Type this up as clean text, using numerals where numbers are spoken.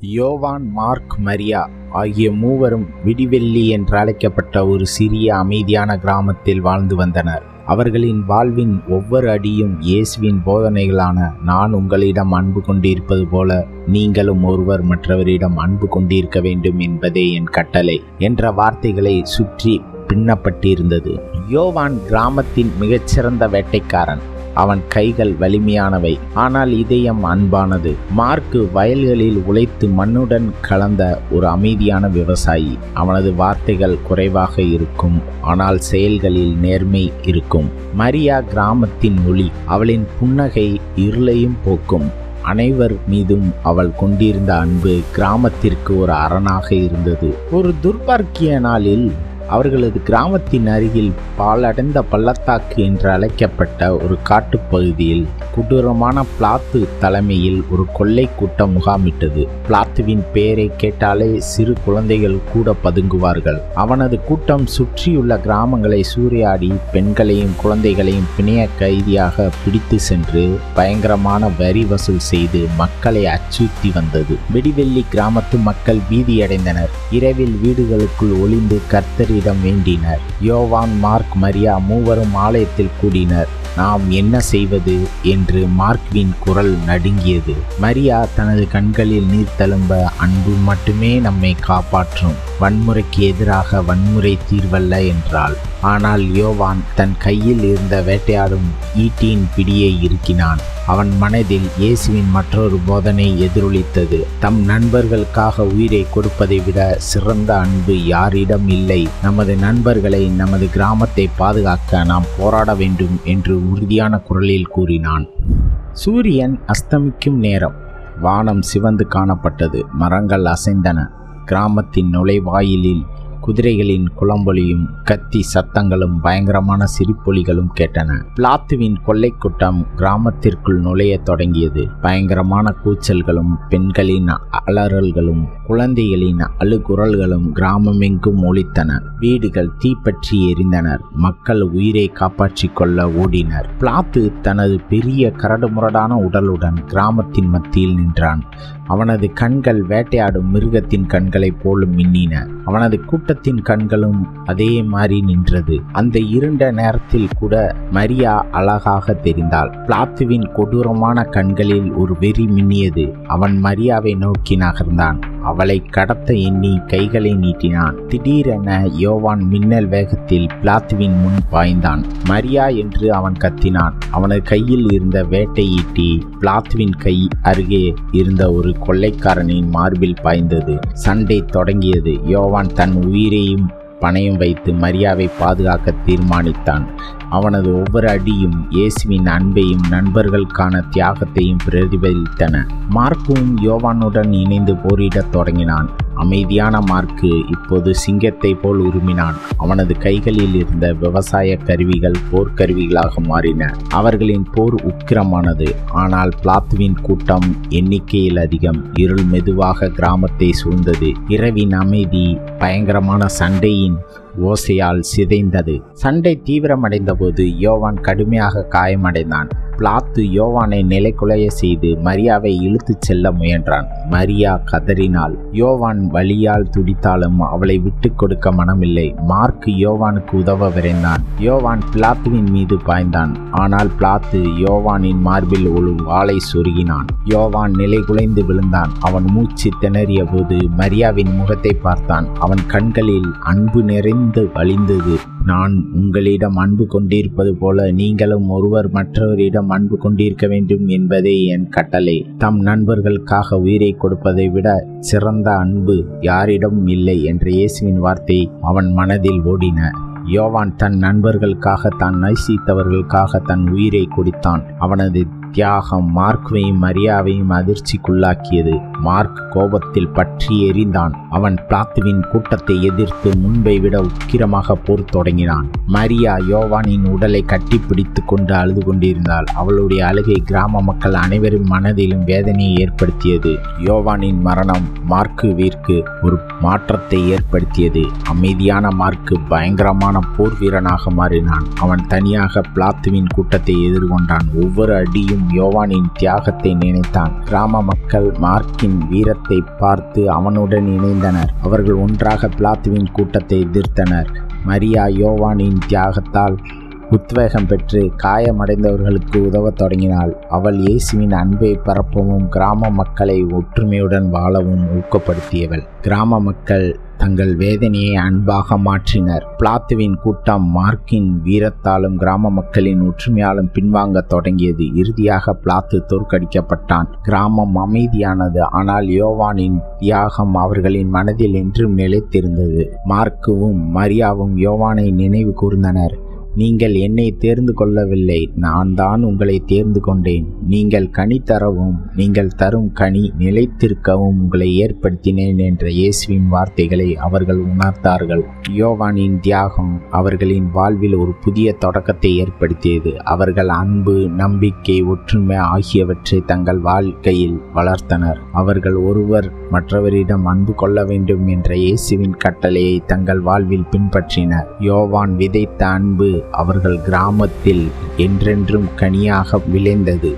யோவான், மார்க், மரியா ஆகிய மூவரும் விடிவெள்ளி என்றழைக்கப்பட்ட ஒரு சிறிய அமைதியான கிராமத்தில் வாழ்ந்து வந்தனர். அவர்களின் வாழ்வின் ஒவ்வொரு அடியும் இயேசுவின் போதனைகளான நான் உங்களிடம் அன்பு கொண்டிருப்பது போல நீங்களும் ஒருவர் மற்றவரிடம் அன்பு கொண்டிருக்க வேண்டும் என்பதே என் கட்டளை என்ற வார்த்தைகளை சுற்றி பின்னப்பட்டிருந்தது. யோவான் கிராமத்தின் மிகச்சிறந்த வேட்டைக்காரன். அவன் கைகள் வலிமையானவை, ஆனால் இதயம் அன்பானது. மார்க்கு வயல்களில் உழைத்து மண்ணுடன் கலந்த ஒரு அமைதியான விவசாயி. அவனது வார்த்தைகள் குறைவாக இருக்கும், ஆனால் செயல்களில் நேர்மை இருக்கும். மரியா கிராமத்தின் ஒளி. அவளின் புன்னகை இருளையும் போக்கும். அனைவர் மீதும் அவள் கொண்டிருந்த அன்பு கிராமத்திற்கு ஒரு அரணாக இருந்தது. ஒரு துர்பாக்கிய நாளில் அவர்களது கிராமத்தின் அருகில் பாலடைந்த பள்ளத்தாக்கு என்று அழைக்கப்பட்ட ஒரு காட்டுப்பகுதியில் கொடூரமான பிளாத்து தலைமையில் ஒரு கொள்ளை கூட்டம் முகாமிட்டது. பிளாத்துவின் பெயரை கேட்டாலே சிறு குழந்தைகள் கூட பதுங்குவார்கள். அவனது கூட்டம் சுற்றியுள்ள கிராமங்களை சூறையாடி பெண்களையும் குழந்தைகளையும் பிணைய கைதியாக பிடித்து சென்று பயங்கரமான வரி வசூல் செய்து மக்களை அச்சுறுத்தி வந்தது. விடிவெள்ளி கிராமத்து மக்கள் பீதியடைந்தனர். இரவில் வீடுகளுக்குள் ஒளிந்து கர்த்தரிடம் வேண்டினர். யோவான், மார்க், மரியா மூவரும் ஆலயத்தில் கூடினர். நாம் என்ன செய்வது என்று மார்க்வின் குரல் நடுங்கியது. மரியா தனது கண்களில் நீர் தழும்ப, அன்பு மட்டுமே நம்மை காப்பாற்றும், வன்முறைக்கு எதிராக வன்முறை தீர்வல்ல என்றாள். ஆனால் யோவான் தன் கையில் இருந்த வேட்டையாடும் ஈட்டியின் பிடியை இறுக்கினான். அவன் மனதில் இயேசுவின் மற்றொரு போதனை எதிரொலித்தது. தம் நண்பர்களுக்காக உயிரை கொடுப்பதை விட சிறந்த அன்பு யாரிடம் இல்லை. நமது நண்பர்களை, நமது கிராமத்தை பாதுகாக்க நாம் போராட வேண்டும் என்று உறுதியான குரலில் கூறினான். சூரியன் அஸ்தமிக்கும் நேரம். வானம் சிவந்து காணப்பட்டது. மரங்கள் அசைந்தன. கிராமத்தின் நுழைவாயிலில் குதிரைகளின் குளம்பொலியும் கத்தி சத்தங்களும் பயங்கரமான சிரிப்பொலிகளும் கேட்டன. பிளாத்துவின் கொள்ளை கூட்டம் கிராமத்திற்குள் நுழைய தொடங்கியது. பயங்கரமான கூச்சல்களும் பெண்களின் அலறல்களும் குழந்தைகளின் அழுகுரல்களும் கிராமமெங்கும் ஒலித்தன. வீடுகள் தீப்பற்றி எரிந்தனர். மக்கள் உயிரை காப்பாற்றிக் கொள்ள ஓடினர். பிளாத்து தனது பெரிய கரடுமுரடான உடலுடன் கிராமத்தின் மத்தியில் நின்றான். அவனது கண்கள் வேட்டையாடும் மிருகத்தின் கண்களைப் போல மின்னின. அவனது கூட்டத்தின் கண்களும் அதே மாதிரி நின்றது. அந்த இருண்ட நேரத்தில் கூட மரியா அழகாக தெரிந்தாள். பிளாத்துவின் கொடூரமான கண்களில் ஒரு வெறி மின்னியது. அவன் மரியாவை நோக்கி நகர்ந்தான். அவளை கடத்த எண்ணி கைகளை நீட்டினான். திடீரென யோவான் மின்னல் வேகத்தில் பிளாத்துவின் முன் பாய்ந்தான். மரியா என்று அவன் கத்தினான். அவனது கையில் இருந்த வேட்டை ஈட்டி பிளாத்துவின் கை அருகே இருந்த ஒரு கொள்ளைக்காரனின் மார்பில் பாய்ந்தது. சண்டை தொடங்கியது. யோவான் தன் உயிரையும் பணயம் வைத்து மரியாவை பாதுகாக்க தீர்மானித்தான். அவனது ஒவ்வொரு அடியும் இயேசுவின் அன்பையும் நண்பர்களுக்கான தியாகத்தையும் பிரதிபலித்தன. மார்க்கும் யோவானுடன் இணைந்து போரிடத் தொடங்கினான். அமைதியான மார்க்கு இப்போது சிங்கத்தை போல் உருமினான். அவனது கைகளில் இருந்த விவசாய கருவிகள் போர்க்கருவிகளாக மாறின. அவர்களின் போர் உக்கிரமானது. ஆனால் பிளாத்துவின் கூட்டம் எண்ணிக்கையில் அதிகம். இருள் மெதுவாக கிராமத்தை சூழ்ந்தது. இரவின் அமைதி பயங்கரமான சண்டையின் ஓசையால் சிதைந்தது. சண்டை தீவிரமடைந்த போது யோவான் கடுமையாக காயமடைந்தான். பிளாத்து யோவானை நிலைகுலைய செய்து மரியாவை இழுத்துச் செல்ல முயன்றான். மரியா கதறினாள். யோவான் வலியால் துடித்தாலும் அவளை விட்டு கொடுக்க மனமில்லை. மார்க் யோவானுக்கு உதவ விரைந்தான். யோவான் பிளாத்துவின் மீது பாய்ந்தான். ஆனால் பிளாத்து யோவானின் மார்பில் ஒரு வாளை சொருகினான். யோவான் நிலைகுலைந்து விழுந்தான். அவன் மூச்சு திணறிய போது மரியாவின் முகத்தை பார்த்தான். அவன் கண்களில் அன்பு நிறைந்து வழிந்தது. நான் உங்களிடம் அன்பு கொண்டிருப்பது போல நீங்களும் ஒருவர் மற்றவரிடம் அன்பு கொண்டிருக்க வேண்டும் என்பதே என் கட்டளை. தம் நண்பர்களுக்காக உயிரை கொடுப்பதை விட சிறந்த அன்பு யாரிடம் இல்லை என்ற இயேசுவின் வார்த்தை அவன் மனதில் ஓடின. யோவான் தன் நண்பர்களுக்காக, தான் நேசித்தவர்களுக்காக தன் உயிரை கொடுத்தான். அவனது தியாகம் மார்க்கையும் மரியாவையும் அதிர்ச்சிக்குள்ளாக்கியது. மார்க் கோபத்தில் பற்றி எறிந்தான். அவன் பிளாத்துவின் கூட்டத்தை எதிர்த்து முன்பை விட உக்கிரமாக போர் தொடங்கினான். மரியா யோவானின் உடலை கட்டிப்பிடித்து கொண்டு அழுது கொண்டிருந்தாள். அவளுடைய அழுகை கிராம மக்கள் அனைவரும் மனதிலும் வேதனையை ஏற்படுத்தியது. யோவானின் மரணம் மார்க்குவிற்கு ஒரு மாற்றத்தை ஏற்படுத்தியது. அமைதியான மார்க்கு பயங்கரமான போர் வீரனாக மாறினான். அவன் தனியாக பிளாத்துவின் கூட்டத்தை எதிர்கொண்டான். ஒவ்வொரு அடியும் மீண்டும் யோவானின் தியாகத்தை நினைத்தான். கிராம மக்கள் மார்க்கின் வீரத்தை பார்த்து அவனுடன் இணைந்தனர். அவர்கள் ஒன்றாக பிலாத்துவின் கூட்டத்தை எதிர்த்தனர். மரியா யோவானின் தியாகத்தால் உத்வேகம் பெற்று காயமடைந்தவர்களுக்கு உதவத் தொடங்கினாள். அவள் இயேசுவின் அன்பை பரப்பவும் கிராம மக்களை ஒற்றுமையுடன் வாழவும் ஊக்கப்படுத்தியவள். கிராம மக்கள் தங்கள் வேதனையை அன்பாக மாற்றினர். பிலாத்துவின் கூட்டம் மார்க்கின் வீரத்தாலும் கிராம மக்களின் ஒற்றுமையாலும் பின்வாங்க தொடங்கியது. இறுதியாக பிலாத்து தோற்கடிக்கப்பட்டான். கிராமம் அமைதியானது. ஆனால் யோவானின் தியாகம் அவர்களின் மனதில் என்றும் நிலைத்திருந்தது. மார்க்குவும் மரியாவும் யோவானை நினைவு கூர்ந்தனர். நீங்கள் என்னை தேர்ந்து கொள்ளவில்லை, நான் தான் உங்களை தேர்ந்து கொண்டேன். நீங்கள் கனி தரவும் நீங்கள் தரும் கனி நிலைத்திருக்கவும் உங்களை ஏற்படுத்தினேன் என்ற இயேசுவின் வார்த்தைகளை அவர்கள் உணர்ந்தார்கள். யோவானின் தியாகம் அவர்களின் வாழ்வில் ஒரு புதிய தொடக்கத்தை ஏற்படுத்தியது. அவர்கள் அன்பு, நம்பிக்கை, ஒற்றுமை ஆகியவற்றை தங்கள் வாழ்க்கையில் வளர்த்தனர். அவர்கள் ஒருவர் மற்றவரிடம் அன்பு கொள்ள வேண்டும் என்ற இயேசுவின் கட்டளையை தங்கள் வாழ்வில் பின்பற்றினர். யோவான் விதைத்த அன்பு அவர்கள் கிராமத்தில் என்றென்றும் கனியாக விளைந்தது.